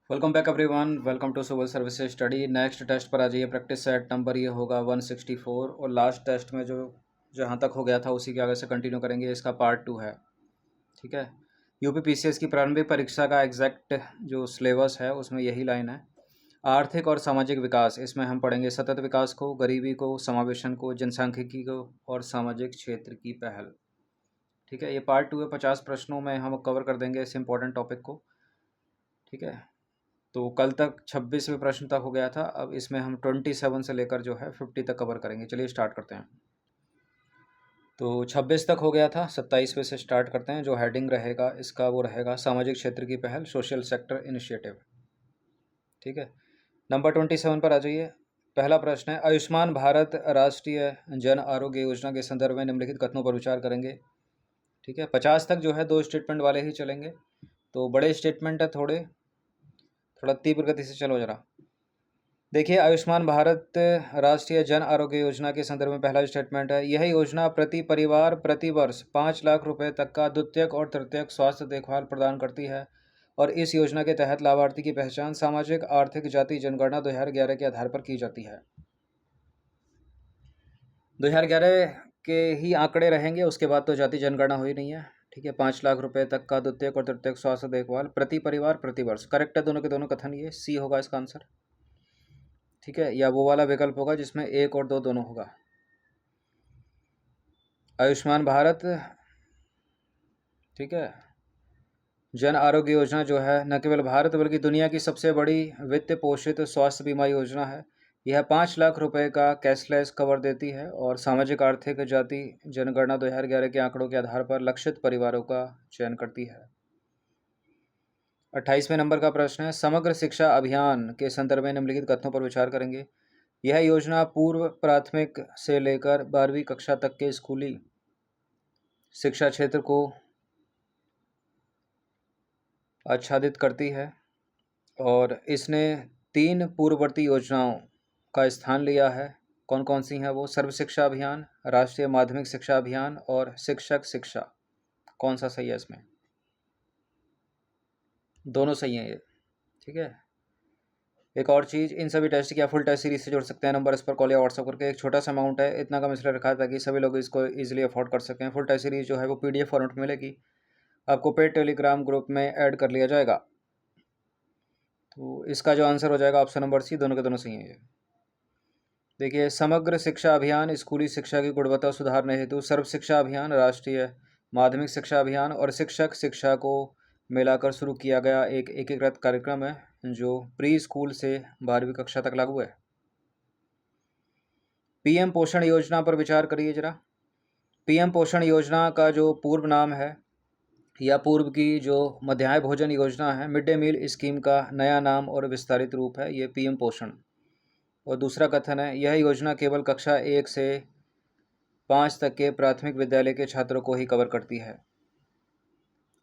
Welcome back everyone. Welcome to civil services study. Next test पर आ जाइए। Practice set number ये होगा 164 और लास्ट टेस्ट में जो जहाँ तक हो गया था उसी के आगे से कंटिन्यू करेंगे। इसका पार्ट 2 है। ठीक है। यूपी पीसीएस की प्रारंभिक परीक्षा का एग्जैक्ट जो सिलेबस है उसमें यही लाइन है। आर्थिक और सामाजिक विकास, इसमें हम पढ़ेंगे सतत विकास को, गरीबी को, समावेशन को, जनसांख्यिकी को और सामाजिक क्षेत्र की पहल। ठीक है। ये पार्ट 2 है। 50 प्रश्नों में हम कवर कर देंगे इस इंपॉर्टेंट टॉपिक को। ठीक है। तो कल तक 26वें प्रश्न तक हो गया था। अब इसमें हम 27 से लेकर जो है 50 तक कवर करेंगे। चलिए स्टार्ट करते हैं। तो 26 तक हो गया था, 27वें से स्टार्ट करते हैं। जो हेडिंग रहेगा इसका वो रहेगा सामाजिक क्षेत्र की पहल, सोशल सेक्टर इनिशिएटिव। ठीक है। नंबर 27 पर आ जाइए। पहला प्रश्न है, आयुष्मान भारत राष्ट्रीय जन आरोग्य योजना के संदर्भ में निम्नलिखित कथनों पर विचार करेंगे। ठीक है। 50 तक जो है 2 स्टेटमेंट वाले ही चलेंगे। तो बड़े स्टेटमेंट है, थोड़ा तीव्र गति से चलो जरा। देखिए, आयुष्मान भारत राष्ट्रीय जन आरोग्य योजना के संदर्भ में पहला स्टेटमेंट है, यह योजना प्रति परिवार प्रति वर्ष 5 लाख रुपए तक का द्वितीयक और तृतीयक स्वास्थ्य देखभाल प्रदान करती है और इस योजना के तहत लाभार्थी की पहचान सामाजिक आर्थिक जाति जनगणना 2011 के आधार पर की जाती है। 2011 के ही आंकड़े रहेंगे, उसके बाद तो जाति जनगणना हुई नहीं है। ठीक है। 5 लाख रुपए तक का द्वितीयक और तृतीयक स्वास्थ्य देखभाल प्रति परिवार प्रति वर्ष, करेक्ट है दोनों के दोनों कथन। ये सी होगा इसका आंसर। ठीक है। या वो वाला विकल्प होगा जिसमें 1 और 2 दोनों होगा। आयुष्मान भारत, ठीक है, जन आरोग्य योजना जो है न केवल भारत बल्कि दुनिया की सबसे बड़ी वित्त पोषित स्वास्थ्य बीमा योजना है। यह 5 लाख रुपए का कैशलेस कवर देती है और सामाजिक आर्थिक जाति जनगणना 2011 के आंकड़ों के आधार पर लक्षित परिवारों का चयन करती है। 28वें नंबर का प्रश्न है, समग्र शिक्षा अभियान के संदर्भ में निम्नलिखित कथनों पर विचार करेंगे। यह योजना पूर्व प्राथमिक से लेकर 12वीं कक्षा तक के स्कूली शिक्षा क्षेत्र को आच्छादित करती है और इसने 3 पूर्ववर्ती योजनाओं का स्थान लिया है। कौन कौन सी हैं वो? सर्व शिक्षा अभियान, राष्ट्रीय माध्यमिक शिक्षा अभियान और शिक्षक शिक्षा। कौन सा सही है इसमें? दोनों सही हैं ये। ठीक है। एक और चीज़, इन सभी टेस्ट की आप फुल टेस्ट सीरीज से जोड़ सकते हैं। नंबर इस पर कॉल या व्हाट्सअप करके। एक छोटा सा अमाउंट है, इतना कम इसलिए रखा है ताकि सभी लोग इसको इजीली अफोर्ड कर सकें। फुल टेस्ट सीरीज जो है वो PDF फॉर्मेट में मिलेगी, आपको पेड टेलीग्राम ग्रुप में ऐड कर लिया जाएगा। तो इसका जो आंसर हो जाएगा ऑप्शन नंबर सी, दोनों के दोनों सही हैं ये। देखिए, समग्र शिक्षा अभियान स्कूली शिक्षा की गुणवत्ता सुधारने हेतु, सर्व शिक्षा अभियान राष्ट्रीय माध्यमिक शिक्षा अभियान और शिक्षक शिक्षा को मिलाकर शुरू किया गया एक एकीकृत कार्यक्रम है जो प्री स्कूल से 12वीं कक्षा तक लागू है। PM पोषण योजना पर विचार करिए जरा। PM पोषण योजना का जो पूर्व नाम है या पूर्व की जो मध्याह्न भोजन योजना है, मिड डे मील स्कीम का नया नाम और विस्तारित रूप है ये PM पोषण। और दूसरा कथन है, यह योजना केवल कक्षा 1 से 5 तक के प्राथमिक विद्यालय के छात्रों को ही कवर करती है।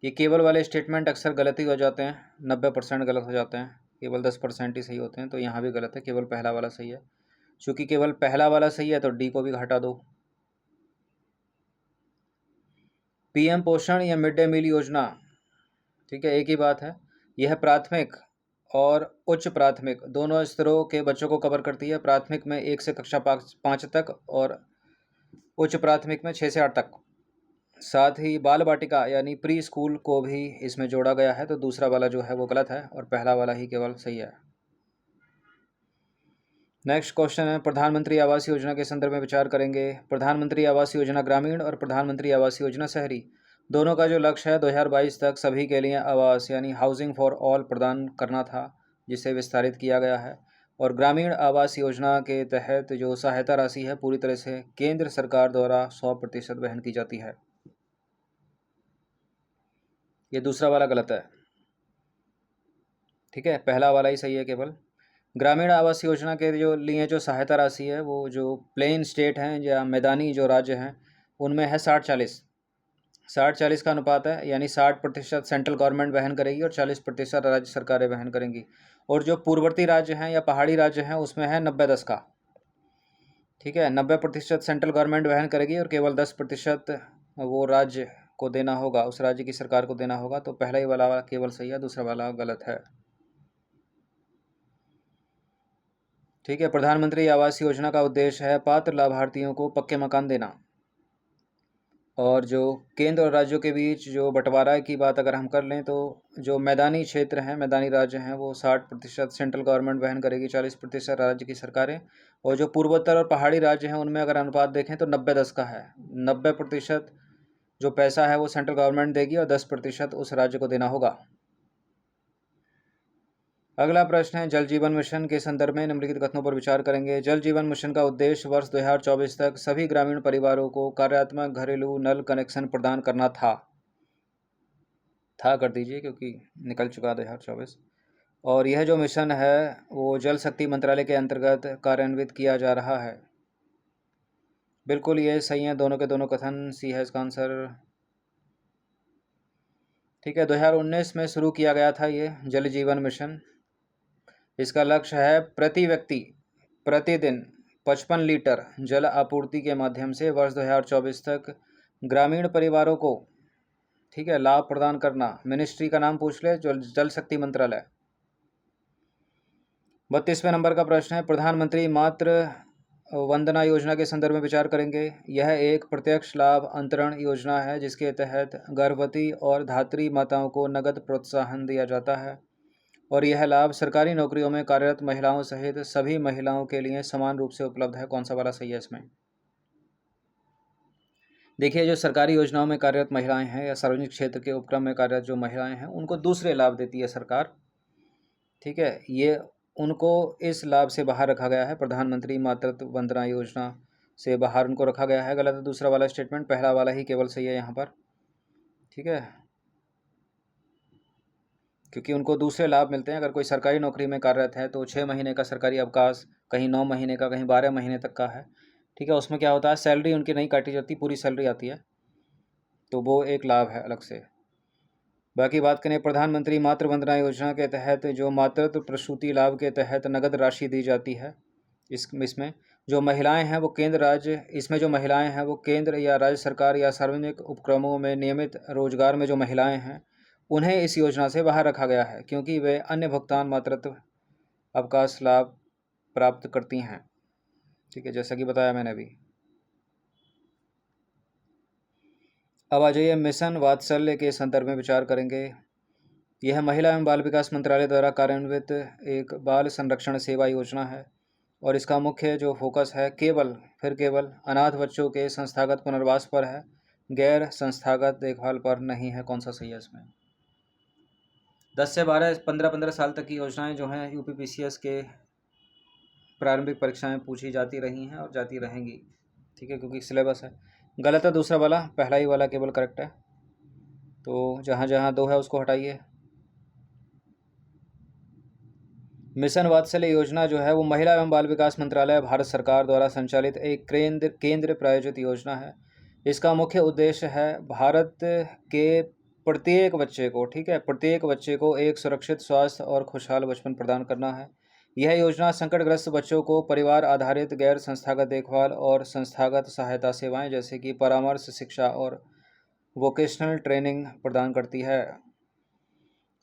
ये केवल वाले स्टेटमेंट अक्सर गलत ही हो जाते हैं, 90% गलत हो जाते हैं, केवल 10% ही सही होते हैं। तो यहाँ भी गलत है, केवल पहला वाला सही है। चूँकि केवल पहला वाला सही है तो डी को भी घटा दो। PM पोषण या मिड डे मील योजना, ठीक है, एक ही बात है। यह प्राथमिक और उच्च प्राथमिक दोनों स्तरों के बच्चों को कवर करती है। प्राथमिक में 1 से कक्षा 5 तक और उच्च प्राथमिक में 6 से 8 तक। साथ ही बाल बाटिका यानी प्री स्कूल को भी इसमें जोड़ा गया है। तो दूसरा वाला जो है वो गलत है और पहला वाला ही केवल सही है। नेक्स्ट क्वेश्चन है, प्रधानमंत्री आवास योजना के संदर्भ में विचार करेंगे। प्रधानमंत्री आवास योजना ग्रामीण और प्रधानमंत्री आवास योजना शहरी दोनों का जो लक्ष्य है 2022 तक सभी के लिए आवास यानी हाउसिंग फॉर ऑल प्रदान करना था, जिसे विस्तारित किया गया है। और ग्रामीण आवास योजना के तहत जो सहायता राशि है पूरी तरह से केंद्र सरकार द्वारा 100% वहन की जाती है। ये दूसरा वाला गलत है। ठीक है, पहला वाला ही सही है केवल। ग्रामीण आवास योजना के जो लिए जो सहायता राशि है वो जो प्लेन स्टेट हैं या मैदानी जो राज्य हैं उनमें है 60-40। 60-40 का अनुपात है, यानी 60% सेंट्रल गवर्नमेंट वहन करेगी और 40% राज्य सरकारें वहन करेंगी। और जो पूर्ववर्ती राज्य हैं या पहाड़ी राज्य हैं उसमें है 90-10 का। ठीक है, 90% सेंट्रल गवर्नमेंट वहन करेगी और केवल 10% वो राज्य को देना होगा, उस राज्य की सरकार को देना होगा। तो पहला ही वाला केवल सही है, दूसरा वाला गलत है। ठीक है। प्रधानमंत्री आवास योजना का उद्देश्य है पात्र लाभार्थियों को पक्के मकान देना। और जो केंद्र और राज्यों के बीच जो बंटवारा की बात अगर हम कर लें तो जो मैदानी क्षेत्र हैं, मैदानी राज्य हैं, वो 60% सेंट्रल गवर्नमेंट वहन करेगी, 40% राज्य की सरकारें। और जो पूर्वोत्तर और पहाड़ी राज्य हैं उनमें अगर अनुपात देखें तो 90-10 का है। 90% जो पैसा है वो सेंट्रल गवर्नमेंट देगी और 10% उस राज्य को देना होगा। अगला प्रश्न है, जल जीवन मिशन के संदर्भ में निम्नलिखित कथनों पर विचार करेंगे। जल जीवन मिशन का उद्देश्य वर्ष 2024 तक सभी ग्रामीण परिवारों को कार्यात्मक घरेलू नल कनेक्शन प्रदान करना था कर दीजिए क्योंकि निकल चुका 2024। और यह जो मिशन है वो जल शक्ति मंत्रालय के अंतर्गत कार्यान्वित किया जा रहा है। बिल्कुल ये सही है, दोनों के दोनों कथन। सी है इसका आंसर। ठीक है, 2019 में शुरू किया गया था ये जल जीवन मिशन। इसका लक्ष्य है प्रति व्यक्ति प्रतिदिन 55 लीटर जल आपूर्ति के माध्यम से वर्ष 2024 तक ग्रामीण परिवारों को, ठीक है, लाभ प्रदान करना। मिनिस्ट्री का नाम पूछ ले, जल शक्ति मंत्रालय। 32वें नंबर का प्रश्न है, प्रधानमंत्री मातृ वंदना योजना के संदर्भ में विचार करेंगे। यह एक प्रत्यक्ष लाभ अंतरण योजना है जिसके तहत गर्भवती और धात्री माताओं को नगद प्रोत्साहन दिया जाता है और यह लाभ सरकारी नौकरियों में कार्यरत महिलाओं सहित सभी महिलाओं के लिए समान रूप से उपलब्ध है। कौन सा वाला सही है इसमें? देखिए, जो सरकारी योजनाओं में कार्यरत महिलाएं हैं या सार्वजनिक क्षेत्र के उपक्रम में कार्यरत जो महिलाएं हैं उनको दूसरे लाभ देती है सरकार। ठीक है, ये उनको इस लाभ से बाहर रखा गया है। प्रधानमंत्री मातृत्व वंदना योजना से बाहर उनको रखा गया है। गलत है दूसरा वाला स्टेटमेंट, पहला वाला ही केवल सही है यहाँ पर। ठीक है, क्योंकि उनको दूसरे लाभ मिलते हैं। अगर कोई सरकारी नौकरी में कार्यरत है तो 6 महीने का सरकारी अवकाश, कहीं 9 महीने का, कहीं 12 महीने तक का है। ठीक है, उसमें क्या होता है, सैलरी उनकी नहीं काटी जाती, पूरी सैलरी आती है, तो वो एक लाभ है अलग से। बाकी बात करें प्रधानमंत्री मातृ वंदना योजना के तहत जो मातृत्व प्रसूति लाभ के तहत नगद राशि दी जाती है, इसमें जो महिलाएं हैं वो केंद्र राज्य इसमें जो महिलाएं हैं वो केंद्र या राज्य सरकार या सार्वजनिक उपक्रमों में नियमित रोजगार में जो महिलाएं हैं उन्हें इस योजना से बाहर रखा गया है क्योंकि वे अन्य भुगतान मातृत्व अवकाश लाभ प्राप्त करती हैं। ठीक है, जैसा कि बताया मैंने अभी। अब आ जाइए, मिशन वात्सल्य के संदर्भ में विचार करेंगे। यह महिला एवं बाल विकास मंत्रालय द्वारा कार्यान्वित एक बाल संरक्षण सेवा योजना है और इसका मुख्य जो फोकस है केवल अनाथ बच्चों के संस्थागत पुनर्वास पर है, गैर संस्थागत देखभाल पर नहीं है। कौन सा सही है इसमें? 10 से 12 15 साल तक की योजनाएं जो हैं यूपीपीसीएस के प्रारंभिक परीक्षाएं पूछी जाती रही हैं और जाती रहेंगी। ठीक है, क्योंकि सिलेबस है। गलत है दूसरा वाला, पहला ही वाला केवल करेक्ट है। तो जहाँ जहाँ 2 है उसको हटाइए। मिशन वात्सल्य योजना जो है वो महिला एवं बाल विकास मंत्रालय भारत सरकार द्वारा संचालित एक केंद्र प्रायोजित योजना है। इसका मुख्य उद्देश्य है भारत के प्रत्येक बच्चे को, ठीक है, प्रत्येक बच्चे को एक सुरक्षित, स्वास्थ्य और खुशहाल बचपन प्रदान करना है। यह योजना संकटग्रस्त बच्चों को परिवार आधारित गैर संस्थागत देखभाल और संस्थागत सहायता सेवाएं जैसे कि परामर्श, शिक्षा और वोकेशनल ट्रेनिंग प्रदान करती है।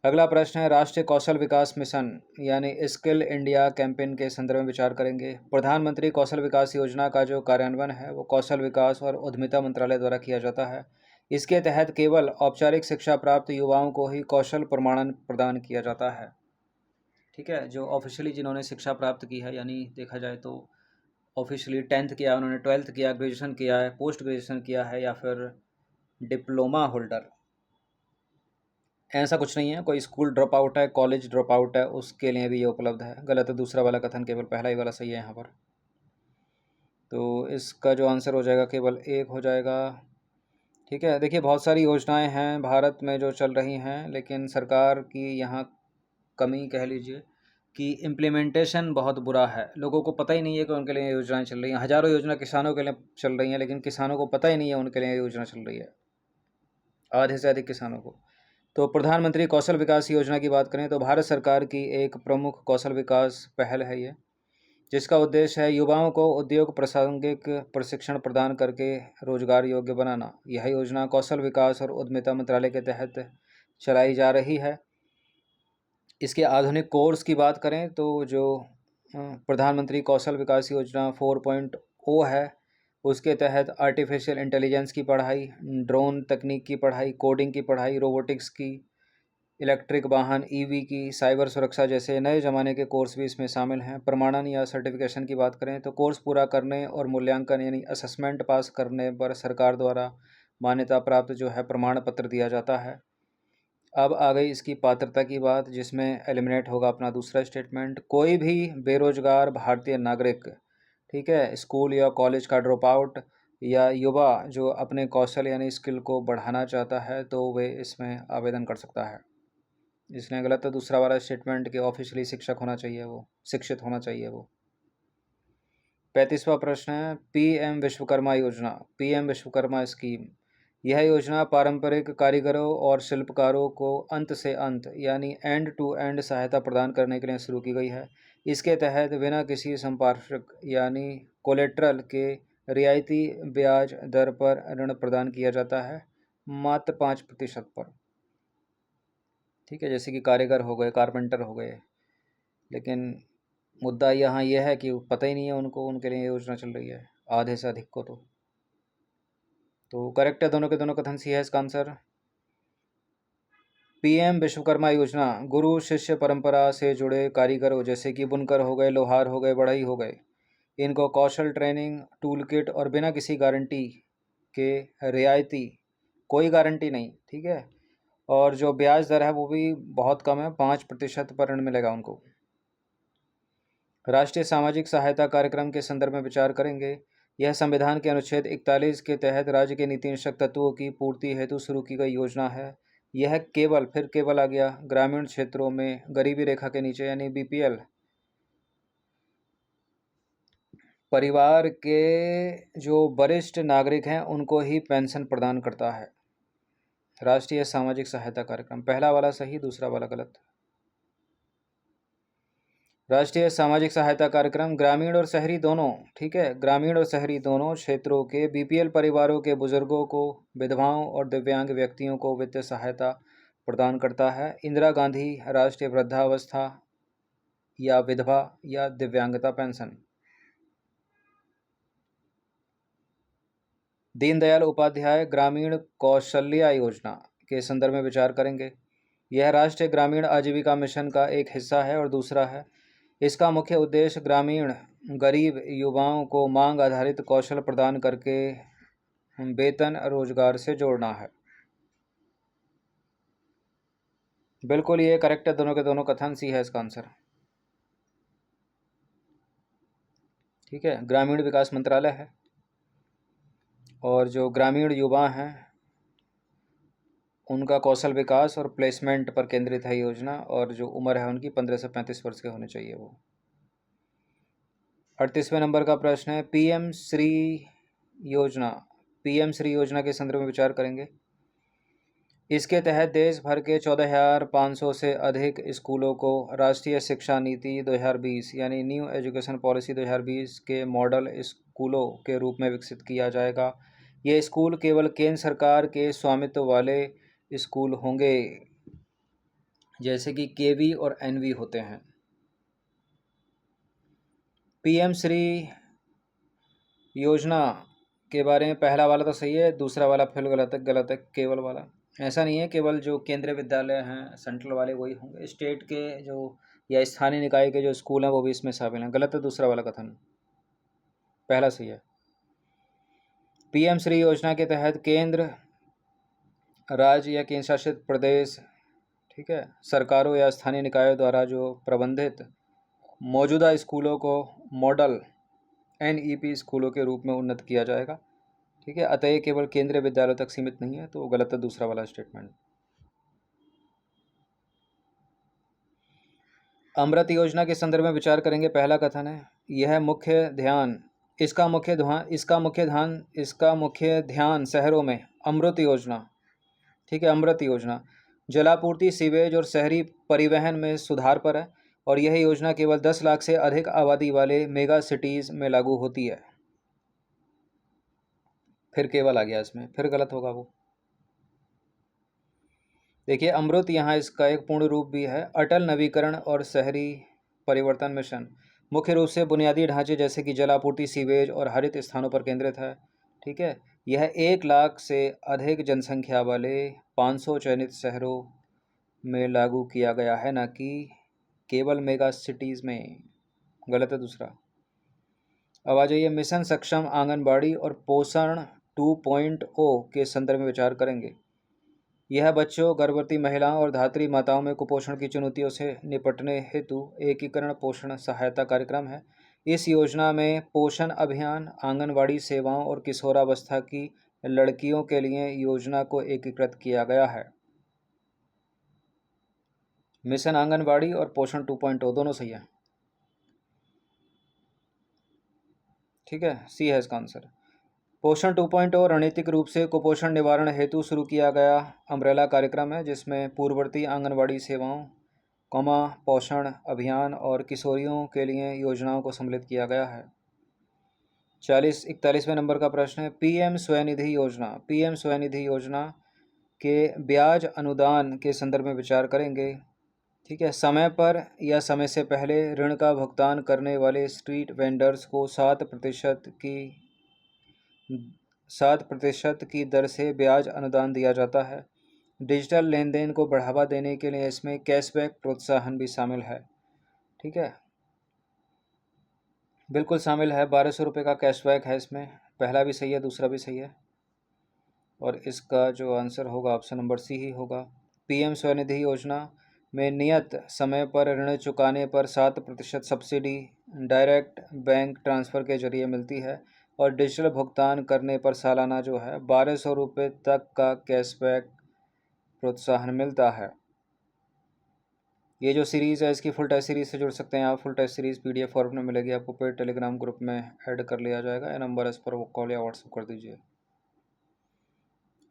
अगला प्रश्न है, राष्ट्रीय कौशल विकास मिशन यानी स्किल इंडिया कैंपेन के संदर्भ में विचार करेंगे। प्रधानमंत्री कौशल विकास योजना का जो कार्यान्वयन है वो कौशल विकास और उद्यमिता मंत्रालय द्वारा किया जाता है। इसके तहत केवल औपचारिक शिक्षा प्राप्त युवाओं को ही कौशल प्रमाणन प्रदान किया जाता है। ठीक है, जो ऑफिशियली जिन्होंने शिक्षा प्राप्त की है, यानी देखा जाए तो ऑफिशियली 10th किया, उन्होंने 12th किया, ग्रेजुएशन किया है, पोस्ट ग्रेजुएशन किया है या फिर डिप्लोमा होल्डर, ऐसा कुछ नहीं है। कोई स्कूल ड्रॉप आउट है, कॉलेज ड्रॉप आउट है, उसके लिए भी ये उपलब्ध है। गलत है दूसरा वाला कथन, केवल पहला ही वाला सही है यहाँ पर। तो इसका जो आंसर हो जाएगा केवल 1 हो जाएगा। ठीक है, देखिए बहुत सारी योजनाएं हैं भारत में जो चल रही हैं, लेकिन सरकार की यहाँ कमी कह लीजिए कि इम्प्लीमेंटेशन बहुत बुरा है। लोगों को पता ही नहीं है कि उनके लिए योजनाएं चल रही हैं। हज़ारों योजना किसानों के लिए चल रही हैं, लेकिन किसानों को पता ही नहीं है उनके लिए योजना चल रही है, आधे से अधिक किसानों को। तो प्रधानमंत्री कौशल विकास योजना की बात करें तो भारत सरकार की एक प्रमुख कौशल विकास पहल है ये, जिसका उद्देश्य है युवाओं को उद्योग प्रासंगिक प्रशिक्षण प्रदान करके रोजगार योग्य बनाना। यह योजना कौशल विकास और उद्यमिता मंत्रालय के तहत चलाई जा रही है। इसके आधुनिक कोर्स की बात करें तो जो प्रधानमंत्री कौशल विकास योजना 4.0 है, उसके तहत आर्टिफिशियल इंटेलिजेंस की पढ़ाई, ड्रोन तकनीक की पढ़ाई, कोडिंग की पढ़ाई, रोबोटिक्स की, इलेक्ट्रिक वाहन ईवी की, साइबर सुरक्षा जैसे नए ज़माने के कोर्स भी इसमें शामिल हैं। प्रमाणन या सर्टिफिकेशन की बात करें तो कोर्स पूरा करने और मूल्यांकन यानी असेसमेंट पास करने पर सरकार द्वारा मान्यता प्राप्त जो है प्रमाण पत्र दिया जाता है। अब आ गई इसकी पात्रता की बात, जिसमें एलिमिनेट होगा अपना दूसरा स्टेटमेंट। कोई भी बेरोजगार भारतीय नागरिक, ठीक है, स्कूल या कॉलेज का ड्रॉप आउट या युवा जो अपने कौशल यानी स्किल को बढ़ाना चाहता है तो वे इसमें आवेदन कर सकता है। इसलिए गलत है दूसरा वाला स्टेटमेंट कि ऑफिशियली शिक्षक होना चाहिए, वो शिक्षित होना चाहिए वो। 35वां प्रश्न है पीएम विश्वकर्मा योजना, पीएम विश्वकर्मा स्कीम। यह योजना पारंपरिक कारीगरों और शिल्पकारों को अंत से अंत यानी एंड टू एंड सहायता प्रदान करने के लिए शुरू की गई है। इसके तहत बिना किसी संपार्श्विक यानी कोलेट्रल के रियायती ब्याज दर पर ऋण प्रदान किया जाता है, मात्र 5% पर। ठीक है, जैसे कि कारीगर हो गए, कारपेंटर हो गए। लेकिन मुद्दा यहाँ यह है कि पता ही नहीं है उनको, उनके लिए योजना चल रही है आधे से अधिक को। तो करेक्ट है दोनों के दोनों कथन, सी है इसका आंसर। पीएम विश्वकर्मा योजना गुरु शिष्य परंपरा से जुड़े कारीगरों जैसे कि बुनकर हो गए, लोहार हो गए, बढ़ई हो गए, इनको कौशल ट्रेनिंग, टूल किट और बिना किसी गारंटी के रियायती, कोई गारंटी नहीं, ठीक है, और जो ब्याज दर है वो भी बहुत कम है, 5% पर ऋण मिलेगा उनको। राष्ट्रीय सामाजिक सहायता कार्यक्रम के संदर्भ में विचार करेंगे। यह संविधान के अनुच्छेद 41 के तहत राज्य के नीति निषेध तत्वों की पूर्ति हेतु शुरू की गई योजना है। यह केवल, फिर केवल आ गया, ग्रामीण क्षेत्रों में गरीबी रेखा के नीचे यानी बीपीएल परिवार के जो वरिष्ठ नागरिक हैं उनको ही पेंशन प्रदान करता है। राष्ट्रीय सामाजिक सहायता कार्यक्रम, पहला वाला सही, दूसरा वाला गलत। राष्ट्रीय सामाजिक सहायता कार्यक्रम ग्रामीण और शहरी दोनों, ठीक है, ग्रामीण और शहरी दोनों क्षेत्रों के बीपीएल परिवारों के बुजुर्गों को, विधवाओं और दिव्यांग व्यक्तियों को वित्तीय सहायता प्रदान करता है। इंदिरा गांधी राष्ट्रीय वृद्धावस्था या विधवा या दिव्यांगता पेंशन। दीनदयाल उपाध्याय ग्रामीण कौशल्या योजना के संदर्भ में विचार करेंगे। यह राष्ट्रीय ग्रामीण आजीविका मिशन का एक हिस्सा है और दूसरा है। इसका मुख्य उद्देश्य ग्रामीण गरीब युवाओं को मांग आधारित कौशल प्रदान करके वेतन रोजगार से जोड़ना है। बिल्कुल ये करेक्ट है दोनों के दोनों कथन, सी है इसका आंसर। ठीक है, ग्रामीण विकास मंत्रालय है और जो ग्रामीण युवा हैं उनका कौशल विकास और प्लेसमेंट पर केंद्रित है योजना, और जो उम्र है उनकी 15 से 35 वर्ष के होने चाहिए वो। 38वें नंबर का प्रश्न है पीएम श्री योजना, पीएम श्री योजना के संदर्भ में विचार करेंगे। इसके तहत देश भर के 14,500 से अधिक स्कूलों को राष्ट्रीय शिक्षा नीति 2020 यानी न्यू एजुकेशन पॉलिसी 2020 के मॉडल स्कूलों के रूप में विकसित किया जाएगा। ये स्कूल केवल केंद्र सरकार के स्वामित्व वाले स्कूल होंगे, जैसे कि केवी और एनवी होते हैं। पीएम श्री योजना के बारे में पहला वाला तो सही है, दूसरा वाला फिर गलत है, गलत है केवल वाला। ऐसा नहीं है केवल जो केंद्रीय विद्यालय हैं सेंट्रल वाले वही होंगे, स्टेट के जो या स्थानीय निकाय के जो स्कूल हैं वो भी इसमें शामिल हैं। गलत है दूसरा वाला कथन, पहला सही है। पीएम श्री योजना के तहत केंद्र, राज्य या केंद्र शासित प्रदेश, ठीक है, सरकारों या स्थानीय निकायों द्वारा जो प्रबंधित मौजूदा स्कूलों को मॉडल एनईपी स्कूलों के रूप में उन्नत किया जाएगा। ठीक है, अतः ये केवल केंद्रीय विद्यालयों तक सीमित नहीं है, तो गलत है दूसरा वाला स्टेटमेंट। अमृत योजना के संदर्भ में विचार करेंगे। पहला कथन है यह मुख्य ध्यान, इसका मुख्य ध्यान शहरों में अमृत योजना, ठीक है, अमृत योजना जलापूर्ति, सीवेज और शहरी परिवहन में सुधार पर है, और यह योजना केवल 10 लाख से अधिक आबादी वाले मेगा सिटीज़ में लागू होती है। फिर केवल आ गया इसमें, फिर गलत होगा वो। देखिए अमृत यहाँ इसका एक पूर्ण रूप भी है, अटल नवीकरण और शहरी परिवर्तन मिशन। मुख्य रूप से बुनियादी ढांचे जैसे कि जल आपूर्ति, सीवेज और हरित स्थानों पर केंद्रित है। ठीक है, यह 1 लाख से अधिक जनसंख्या वाले 500 चयनित शहरों में लागू किया गया है, ना कि केवल मेगा सिटीज़ में। गलत है दूसरा। अब आ जाइए, मिशन सक्षम आंगनबाड़ी और पोषण 2.0 के संदर्भ में विचार करेंगे। यह बच्चों, गर्भवती महिलाओं और धात्री माताओं में कुपोषण की चुनौतियों से निपटने हेतु एकीकरण पोषण सहायता कार्यक्रम है। इस योजना में पोषण अभियान, आंगनबाड़ी सेवाओं और किशोरावस्था की लड़कियों के लिए योजना को एकीकृत किया गया है। मिशन आंगनबाड़ी और पोषण 2.0 दोनों सही है। ठीक है, सी है इसका आंसर। पोषण 2.0 रणनीतिक रूप से कुपोषण निवारण हेतु शुरू किया गया अम्ब्रेला कार्यक्रम है, जिसमें पूर्ववर्ती आंगनबाड़ी सेवाओं, पोषण अभियान और किशोरियों के लिए योजनाओं को सम्मिलित किया गया है। 41वें नंबर का प्रश्न है, पीएम स्वनिधि योजना। पीएम स्वनिधि योजना के ब्याज अनुदान के संदर्भ में विचार करेंगे। ठीक है, समय पर या समय से पहले ऋण का भुगतान करने वाले स्ट्रीट वेंडर्स को 7% की दर से ब्याज अनुदान दिया जाता है। डिजिटल लेन देन को बढ़ावा देने के लिए इसमें कैशबैक प्रोत्साहन भी शामिल है। ठीक है, बिल्कुल शामिल है। 1200 रुपये का कैशबैक है इसमें। पहला भी सही है, दूसरा भी सही है, और इसका जो आंसर होगा ऑप्शन नंबर सी ही होगा। पीएम स्वनिधि योजना में नियत समय पर ऋण चुकाने पर 7% सब्सिडी डायरेक्ट बैंक ट्रांसफ़र के जरिए मिलती है, और डिजिटल भुगतान करने पर सालाना जो है 1200 रुपये तक का कैशबैक प्रोत्साहन मिलता है। ये जो सीरीज़ है, इसकी फुल टेस्ट सीरीज़ से जुड़ सकते हैं आप। Full test series PDF form में मिलेगी आपको, पेड टेलीग्राम ग्रुप में ऐड कर लिया जाएगा। ये नंबर इस पर कॉल या व्हाट्सएप कर दीजिए।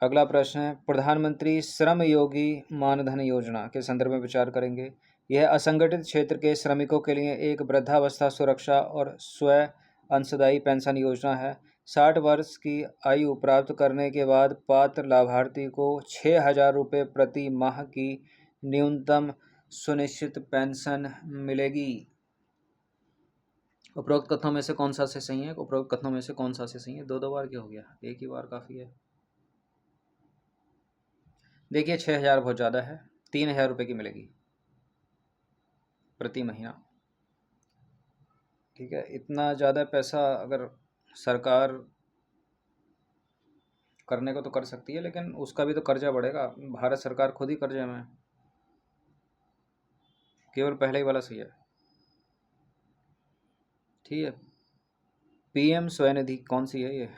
अगला प्रश्न है, प्रधानमंत्री श्रम योगी मानधन योजना के संदर्भ में विचार करेंगे। यह असंगठित क्षेत्र के श्रमिकों के लिए एक वृद्धावस्था सुरक्षा और स्व अंशदायी पेंशन योजना है। 60 वर्ष की आयु प्राप्त करने के बाद पात्र लाभार्थी को 6,000 रुपये प्रति माह की न्यूनतम सुनिश्चित पेंशन मिलेगी। उपरोक्त कथनों में से कौन सा से सही है? उपरोक्त कथनों में से कौन सा से सही है? दो बार क्या हो गया, एक ही बार काफ़ी है। देखिए, 6,000 बहुत ज़्यादा है। 3,000 रुपये की मिलेगी प्रति महीना। ठीक है, इतना ज़्यादा पैसा अगर सरकार करने को तो कर सकती है, लेकिन उसका भी तो कर्जा बढ़ेगा। भारत सरकार खुद ही कर्जे में। केवल पहले ही वाला सही है। ठीक है, पीएम स्वनिधि कौन सी है? ये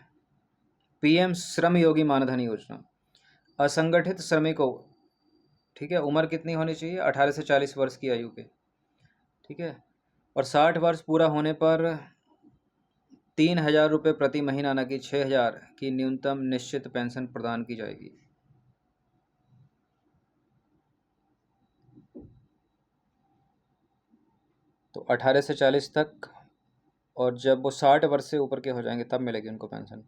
पीएम श्रम योगी मानधन योजना। असंगठित श्रमिकों, ठीक है, उम्र कितनी होनी चाहिए? 18 से 40 वर्ष की आयु के। ठीक है, और 60 वर्ष पूरा होने पर 3,000 रुपये प्रति महीना, न कि 6,000 की न्यूनतम निश्चित पेंशन प्रदान की जाएगी। तो 18 से 40 तक, और जब वो 60 वर्ष से ऊपर के हो जाएंगे तब मिलेगी उनको पेंशन।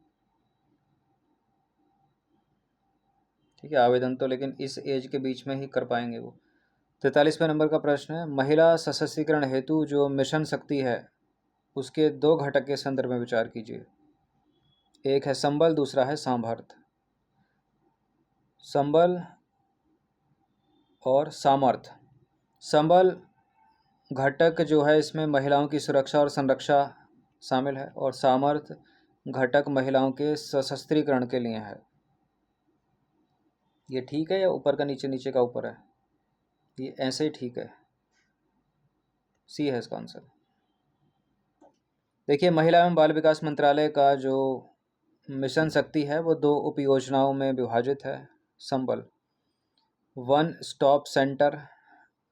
ठीक है, आवेदन तो लेकिन इस एज के बीच में ही कर पाएंगे वो। 43वें नंबर का प्रश्न है, महिला सशक्तिकरण हेतु जो मिशन शक्ति है उसके 2 घटक के संदर्भ में विचार कीजिए। एक है संबल, दूसरा है सामर्थ्य। संबल और सामर्थ्य। संबल घटक जो है इसमें महिलाओं की सुरक्षा और संरक्षा शामिल है, और सामर्थ्य घटक महिलाओं के सशस्त्रीकरण के लिए है। ये ठीक है या ऊपर का नीचे, नीचे का ऊपर है? ये ऐसे ही ठीक है, सी है इसका आंसर। देखिए, महिला एवं बाल विकास मंत्रालय का जो मिशन शक्ति है वो 2 उपयोजनाओं में विभाजित है। संबल, वन स्टॉप सेंटर,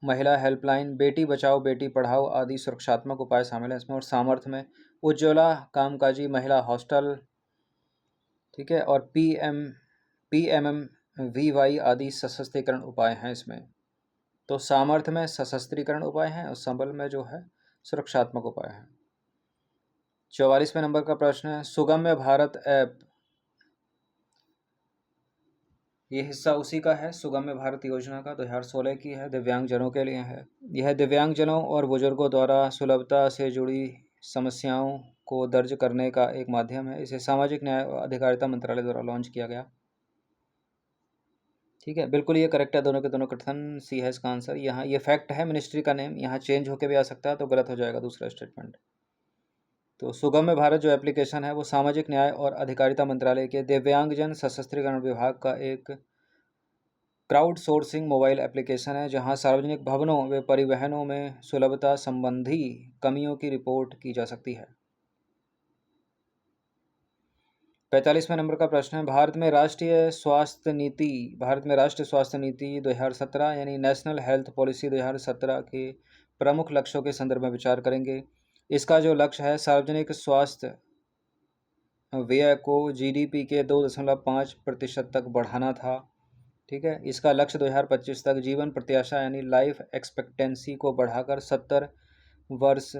महिला हेल्पलाइन, बेटी बचाओ बेटी पढ़ाओ आदि सुरक्षात्मक उपाय शामिल है इसमें। और सामर्थ्य में उज्ज्वला कामकाजी महिला हॉस्टल, ठीक है, और PMMVY आदि सशस्त्रीकरण उपाय हैं इसमें। तो सामर्थ्य में सशस्त्रीकरण उपाय हैं और संबल में जो है सुरक्षात्मक उपाय हैं। 44वें नंबर का प्रश्न है, सुगम्य भारत ऐप ये हिस्सा उसी का है, सुगम्य भारत योजना का 2016 की है, दिव्यांगजनों के लिए है। यह दिव्यांगजनों और बुजुर्गों द्वारा सुलभता से जुड़ी समस्याओं को दर्ज करने का एक माध्यम है। इसे सामाजिक न्याय और अधिकारिता मंत्रालय द्वारा लॉन्च किया गया। ठीक है, बिल्कुल ये करेक्ट है, दोनों के दोनों कथन। सी है इसका आंसर। यहाँ ये फैक्ट है, मिनिस्ट्री का नेम यहाँ चेंज होकर भी आ सकता है, तो गलत हो जाएगा दूसरा स्टेटमेंट। तो सुगम्य भारत जो एप्लीकेशन है वो सामाजिक न्याय और अधिकारिता मंत्रालय के दिव्यांगजन सशस्त्रीकरण विभाग का एक क्राउड सोर्सिंग मोबाइल एप्लीकेशन है, जहां सार्वजनिक भवनों व परिवहनों में सुलभता संबंधी कमियों की रिपोर्ट की जा सकती है। 45वें नंबर का प्रश्न है, भारत में राष्ट्रीय स्वास्थ्य नीति 2017 यानी नेशनल हेल्थ पॉलिसी 2017 के प्रमुख लक्ष्यों के संदर्भ में विचार करेंगे। इसका जो लक्ष्य है, सार्वजनिक स्वास्थ्य व्यय को जीडीपी के 2.5% तक बढ़ाना था। ठीक है, इसका लक्ष्य 2025 तक जीवन प्रत्याशा यानी लाइफ एक्सपेक्टेंसी को बढ़ाकर 70 वर्ष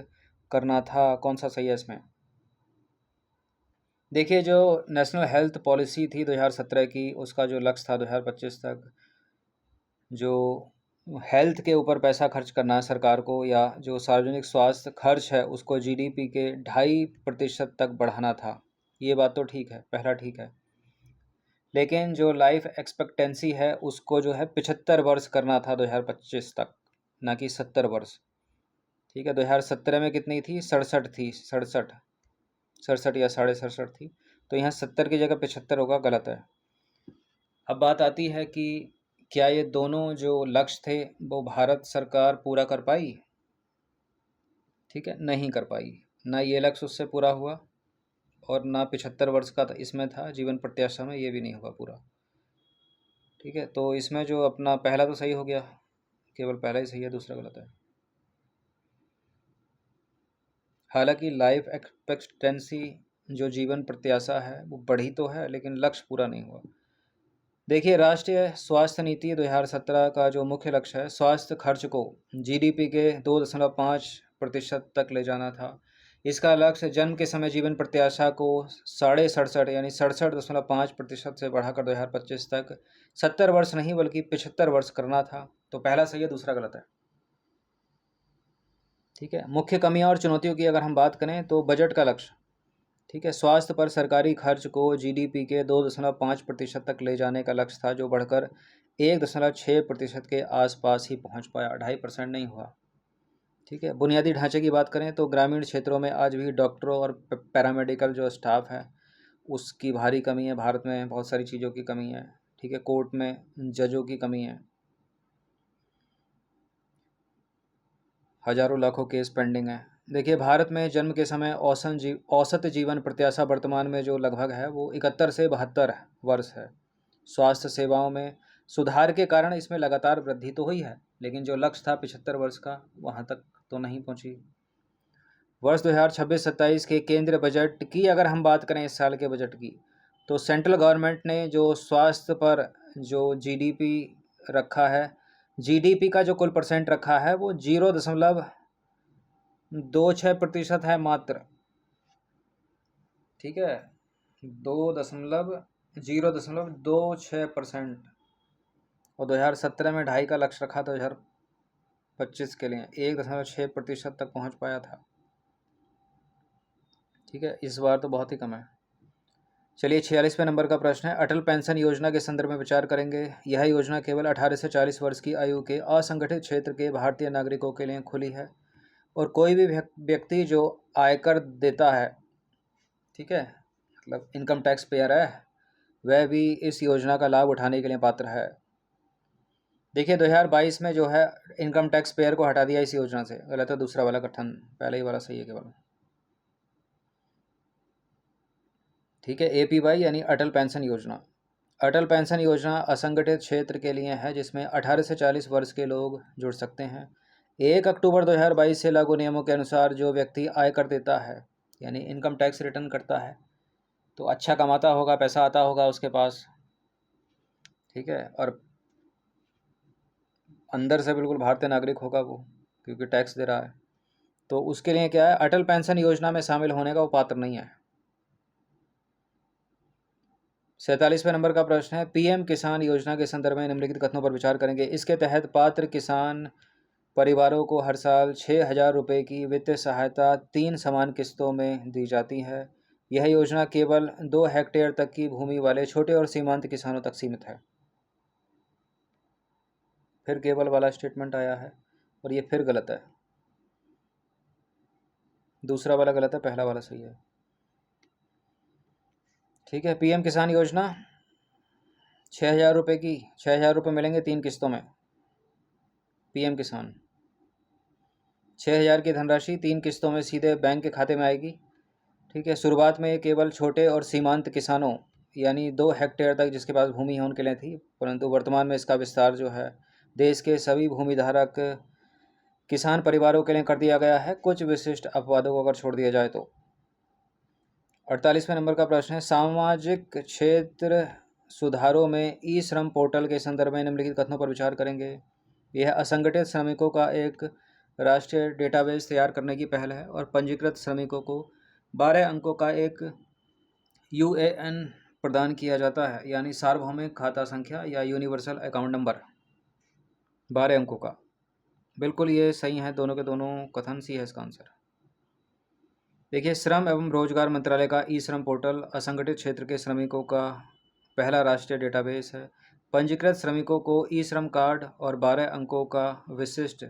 करना था। कौन सा सही है इसमें? देखिए, जो नेशनल हेल्थ पॉलिसी थी 2017 की, उसका जो लक्ष्य था 2025 तक जो हेल्थ के ऊपर पैसा खर्च करना है सरकार को, या जो सार्वजनिक स्वास्थ्य खर्च है उसको जीडीपी के 2.5% तक बढ़ाना था। ये बात तो ठीक है, पहला ठीक है। लेकिन जो लाइफ एक्सपेक्टेंसी है उसको जो है 75 वर्ष करना था 2025 तक, ना कि 70 वर्ष। ठीक है, 2017 में कितनी थी? 67 थी, 67 या 67.5 थी, तो यहाँ 70 की जगह 75 होगा, गलत है। अब बात आती है कि क्या ये दोनों जो लक्ष्य थे वो भारत सरकार पूरा कर पाई? ठीक है, नहीं कर पाई। ना ये लक्ष्य उससे पूरा हुआ और ना 75 वर्ष का इसमें था जीवन प्रत्याशा में, ये भी नहीं हुआ पूरा। ठीक है, तो इसमें जो अपना पहला तो सही हो गया, केवल पहला ही सही है, दूसरा गलत है। हालांकि लाइफ एक्सपेक्टेंसी जो जीवन प्रत्याशा है वो बढ़ी तो है, लेकिन लक्ष्य पूरा नहीं हुआ। देखिए, राष्ट्रीय स्वास्थ्य नीति 2017 का जो मुख्य लक्ष्य है, स्वास्थ्य खर्च को जीडीपी के 2.5% तक ले जाना था। इसका लक्ष्य जन्म के समय जीवन प्रत्याशा को 67.5 यानी 67.5% से बढ़ाकर 2025 तक 70 वर्ष नहीं बल्कि 75 वर्ष करना था। तो पहला सही है, दूसरा गलत है। ठीक है, मुख्य कमियां और चुनौतियों की अगर हम बात करें तो बजट का लक्ष्य, ठीक है, स्वास्थ्य पर सरकारी खर्च को जीडीपी के 2.5% तक ले जाने का लक्ष्य था, जो बढ़कर 1.6% के आसपास ही पहुंच पाया, 2.5% नहीं हुआ। ठीक है, बुनियादी ढांचे की बात करें तो ग्रामीण क्षेत्रों में आज भी डॉक्टरों और पैरामेडिकल जो स्टाफ है उसकी भारी कमी है। भारत में बहुत सारी चीज़ों की कमी है। ठीक है, कोर्ट में जजों की कमी है, हजारों लाखों केस पेंडिंग है। देखिए, भारत में जन्म के समय औसत जीवन प्रत्याशा वर्तमान में जो लगभग है वो 71 से 72 वर्ष है। स्वास्थ्य सेवाओं में सुधार के कारण इसमें लगातार वृद्धि तो हुई है, लेकिन जो लक्ष्य था 75 वर्ष का, वहाँ तक तो नहीं पहुँची। वर्ष 2026-27 के केंद्रीय बजट की अगर हम बात करें, इस साल के बजट की, तो सेंट्रल गवर्नमेंट ने जो स्वास्थ्य पर जो जीडीपी रखा है, जीडीपी का जो कुल परसेंट रखा है वो 0.26% है मात्र। ठीक है, 0.26%। और 2017 में 2.5 का लक्ष्य रखा, 2025 के लिए 1.6% तक पहुंच पाया था। ठीक है, इस बार तो बहुत ही कम है। चलिए, 46वें नंबर का प्रश्न है, अटल पेंशन योजना के संदर्भ में विचार करेंगे। यह योजना केवल 18 से 40 वर्ष की आयु के असंगठित क्षेत्र के भारतीय नागरिकों के लिए खुली है, और कोई भी व्यक्ति जो आयकर देता है, ठीक है, मतलब इनकम टैक्स पेयर है, वह भी इस योजना का लाभ उठाने के लिए पात्र है। देखिए, 2022 में जो है इनकम टैक्स पेयर को हटा दिया इस योजना से, गलत है दूसरा वाला कथन, पहले ही वाला सही है केवल। ठीक है, APY यानी अटल पेंशन योजना। अटल पेंशन योजना असंगठित क्षेत्र के लिए है, जिसमें 18 से 40 वर्ष के लोग जुड़ सकते हैं। 1 अक्टूबर 2022 से लागू नियमों के अनुसार जो व्यक्ति आयकर देता है यानी इनकम टैक्स रिटर्न करता है, तो अच्छा कमाता होगा, पैसा आता होगा उसके पास। ठीक है, और अंदर से बिल्कुल भारतीय नागरिक होगा वो, क्योंकि टैक्स दे रहा है। तो उसके लिए क्या है, अटल पेंशन योजना में शामिल होने का वो पात्र नहीं है। 47वें नंबर का प्रश्न है, पीएम किसान योजना के संदर्भ में निम्नलिखित कथनों पर विचार करेंगे। इसके तहत पात्र किसान परिवारों को हर साल 6,000 रुपये की वित्तीय सहायता 3 समान किस्तों में दी जाती है। यह योजना केवल 2 हेक्टेयर तक की भूमि वाले छोटे और सीमांत किसानों तक सीमित है। फिर केवल वाला स्टेटमेंट आया है और ये फिर गलत है। दूसरा वाला गलत है, पहला वाला सही है। ठीक है, पीएम किसान योजना 6,000 रुपये की 6,000 रुपये मिलेंगे 3 किस्तों में। पीएम किसान 6,000 की धनराशि 3 किस्तों में सीधे बैंक के खाते में आएगी। ठीक है, शुरुआत में केवल छोटे और सीमांत किसानों यानी 2 हेक्टेयर तक जिसके पास भूमि है उनके लिए थी, परंतु वर्तमान में इसका विस्तार जो है देश के सभी भूमिधारक किसान परिवारों के लिए कर दिया गया है, कुछ विशिष्ट अपवादों को अगर छोड़ दिया जाए तो। 48वें नंबर का प्रश्न है, सामाजिक क्षेत्र सुधारों में ई श्रम पोर्टल के संदर्भ में निम्नलिखित कथनों पर विचार करेंगे। यह असंगठित श्रमिकों का एक राष्ट्रीय डेटाबेस तैयार करने की पहल है और पंजीकृत श्रमिकों को 12 अंकों का एक यूएएन प्रदान किया जाता है, यानी सार्वभौमिक खाता संख्या या यूनिवर्सल अकाउंट नंबर 12 अंकों का। बिल्कुल ये सही है, दोनों के दोनों कथन सी है इसका आंसर। देखिए, श्रम एवं रोजगार मंत्रालय का ई श्रम पोर्टल असंगठित क्षेत्र के श्रमिकों का पहला राष्ट्रीय डेटाबेस है। पंजीकृत श्रमिकों को ई श्रम कार्ड और 12 अंकों का विशिष्ट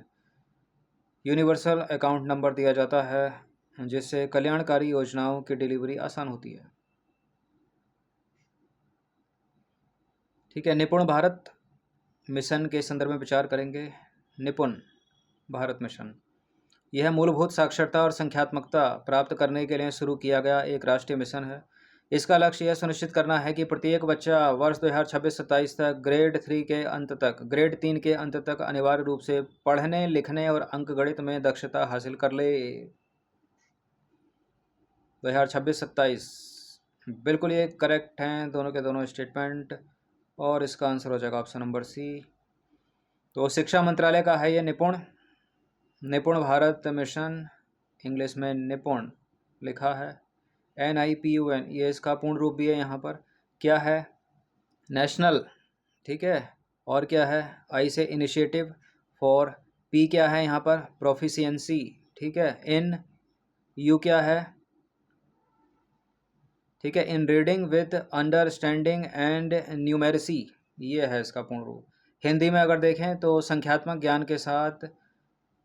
यूनिवर्सल अकाउंट नंबर दिया जाता है, जिससे कल्याणकारी योजनाओं की डिलीवरी आसान होती है। ठीक है, निपुण भारत मिशन के संदर्भ में विचार करेंगे। निपुण भारत मिशन यह मूलभूत साक्षरता और संख्यात्मकता प्राप्त करने के लिए शुरू किया गया एक राष्ट्रीय मिशन है। इसका लक्ष्य यह सुनिश्चित करना है कि प्रत्येक बच्चा वर्ष 2026-27 तक ग्रेड 3 के अंत तक अनिवार्य रूप से पढ़ने, लिखने और अंकगणित में दक्षता हासिल कर ले। 2026-27 बिल्कुल ये करेक्ट हैं दोनों के दोनों स्टेटमेंट, और इसका आंसर हो जाएगा ऑप्शन नंबर सी। तो शिक्षा मंत्रालय का है ये निपुण भारत मिशन, इंग्लिश में निपुण लिखा है, NIPUN, ये इसका पूर्ण रूप भी है यहाँ पर। क्या है? नेशनल, ठीक है, और क्या है? I से इनिशिएटिव, फॉर P क्या है यहाँ पर? प्रोफिशिएंसी, ठीक है, इन U क्या है? ठीक है, इन reading with understanding and numeracy, ये है इसका पूर्ण रूप। हिंदी में अगर देखें तो संख्यात्मक ज्ञान के साथ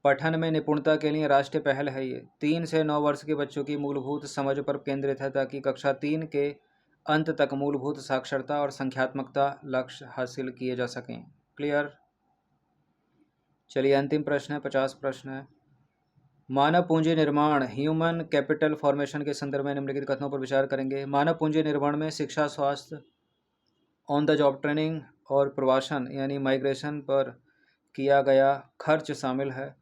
पठन में निपुणता के लिए राष्ट्रीय पहल है। ये 3 से 9 वर्ष के बच्चों की मूलभूत समझ पर केंद्रित है, ताकि कक्षा 3 के अंत तक मूलभूत साक्षरता और संख्यात्मकता लक्ष्य हासिल किए जा सकें। क्लियर? चलिए अंतिम प्रश्न है, 50 प्रश्न है। मानव पूंजी निर्माण, ह्यूमन कैपिटल फॉर्मेशन के संदर्भ में निम्नलिखित कथनों पर विचार करेंगे। मानव पूंजी निर्माण में शिक्षा, स्वास्थ्य, ऑन द जॉब ट्रेनिंग और प्रवासन यानी माइग्रेशन पर किया गया खर्च शामिल है।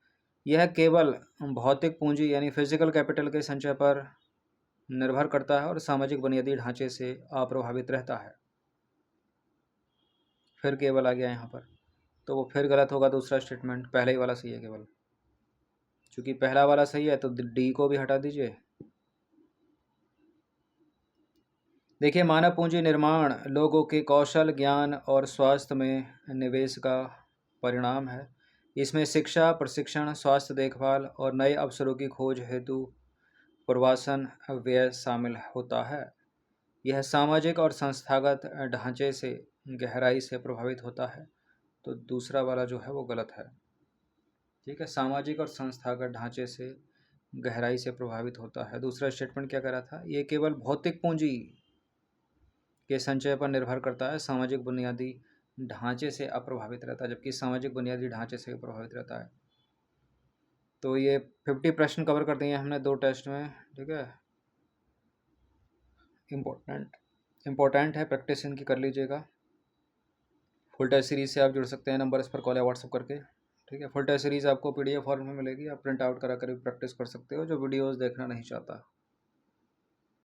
यह केवल भौतिक पूंजी यानी फिजिकल कैपिटल के संचय पर निर्भर करता है और सामाजिक बुनियादी ढांचे से अप्रभावित रहता है। फिर केवल आ गया यहाँ पर, तो वो फिर गलत होगा दूसरा स्टेटमेंट, पहले ही वाला सही है केवल। चूँकि पहला वाला सही है तो डी को भी हटा दीजिए। देखिए, मानव पूंजी निर्माण लोगों के कौशल, ज्ञान और स्वास्थ्य में निवेश का परिणाम है। इसमें शिक्षा, प्रशिक्षण, स्वास्थ्य देखभाल और नए अवसरों की खोज हेतु प्रवासन व्यय शामिल होता है। यह सामाजिक और संस्थागत ढांचे से गहराई से प्रभावित होता है, तो दूसरा वाला जो है वो गलत है। ठीक है, सामाजिक और संस्थागत ढांचे से गहराई से प्रभावित होता है। दूसरा स्टेटमेंट क्या कह रहा था? ये केवल भौतिक पूंजी के संचय पर निर्भर करता है, सामाजिक बुनियादी ढांचे से अप्रभावित रहता है, जबकि सामाजिक बुनियादी ढांचे से प्रभावित रहता है। तो ये 50 प्रश्न कवर कर दिए हमने 2 टेस्ट में। ठीक है, इम्पोर्टेंट है, प्रैक्टिस इनकी कर लीजिएगा। फुल टेस्ट सीरीज़ से आप जुड़ सकते हैं, नंबर इस पर कॉल या व्हाट्सअप करके। ठीक है, फुल टेस्ट सीरीज़ आपको PDF फॉर्म में मिलेगी, आप प्रिंट आउट करा कर भी प्रैक्टिस कर सकते हो जो वीडियोज़ देखना नहीं चाहता।